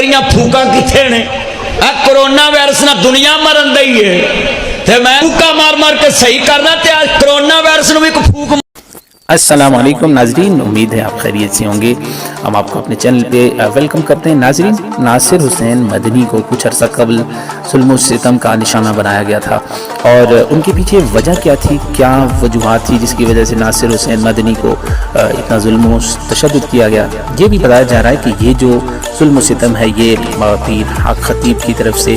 मेरिया फूका किथे ने? करोना वायरस ना दुनिया मरन दी है, ते मैं फूका मार मार के सही करना, ते करोना वायरस नूं भी एक फूक। अस्सलाम वालेकुम नाजरीन, उम्मीद है आप खैरियत से होंगे। हम आपको अपने चैनल पे वेलकम करते हैं। नाजरीन, नासिर हुसैन मदनी को कुछ अर्सा कबल जुल्म सितम का निशाना बनाया गया था, और उनके पीछे वजह क्या थी, क्या वजूहात थी जिसकी वजह से नासिर हुसैन मदनी को इतना जुल्म तशद्दुद किया गया। ये भी बताया जा रहा है कि ये जो जुल्म सितम है ये पीर हक खतीब की तरफ से,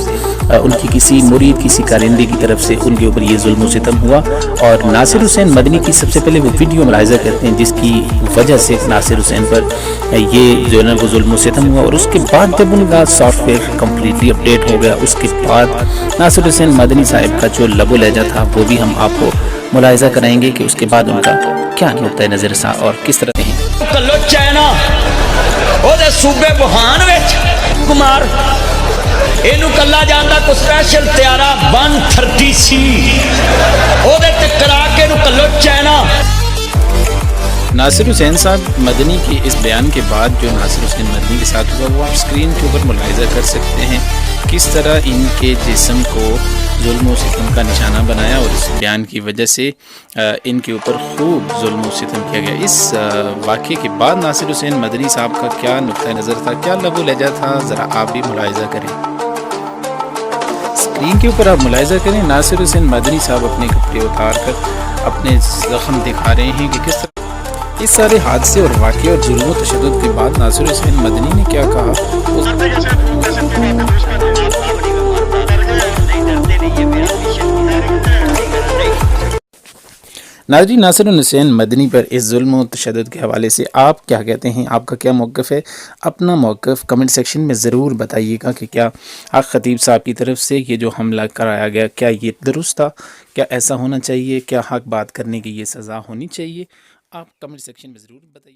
उनकी किसी मुरीद, किसी कारिंदे की तरफ से उनके ऊपर ये जुल्म सितम हुआ। और नासिर हुसैन मदनी की सबसे पहले वो वीडियो मुलाहिज़ा करते हैं जिसकी वजह से नासिर हुसैन पर ये जो है ना वो जुल्म सितम हुआ। और उसके बाद जब उनका सॉफ्टवेयर कम्प्लीटली अपडेट हो गया, उसके बाद नासिर हुसैन मदनी साहब का जो लबो लहजा था वो भी हम आपको मुलाहिज़ा कराएंगे कि उसके बाद उनका क्या नुक्ता नज़र था और किस तरह है। कल्लो चाइना ओदे सूबे वुहान विच कुमार इनू कला जांदा को स्पैशल त्यारा 130C ओदे ते करा के इनू कल्लो चाइना। नासिर हुसैन साहब मदनी के इस बयान के बाद जो नासिर हुसैन मदनी के साथ हुआ वो आप स्क्रीन के ऊपर मुलाहिज़ा कर सकते हैं, किस तरह इनके जिस्म को जुल्म और सितम का निशाना बनाया, और इस बयान की वजह से इनके ऊपर खूब जुल्म और सितम किया गया। इस वाक़े के बाद नासिर हुसैन मदनी साहब का क्या नुक्ता नज़र था, क्या लबो लहजा था, ज़रा आप भी मुलाहिज़ा करें। स्क्रीन के ऊपर आप मुलाहिज़ा करें, नासिर हुसैन मदनी साहब अपने कपड़े उतार कर अपने ज़ख्म दिखा रहे हैं कि किस तरह इस सारे हादसे और वाक़े और जुल्म और तशद्दुद के बाद नासिर हुसैन मदनी ने क्या कहा। नाज़रीन, नासिर हुसैन मदनी पर इस जुल्म और तशद्दुद के हवाले से आप क्या कहते हैं, आपका क्या मौक़िफ़ है? अपना मौक़िफ़ कमेंट सेक्शन में ज़रूर बताइएगा कि क्या हक खतीब साहब की तरफ से ये जो हमला कराया गया क्या ये दुरुस्त था, क्या ऐसा होना चाहिए, क्या हक बात करने की ये सज़ा होनी चाहिए? आप कमेंट सेक्शन में ज़रूर बताइए।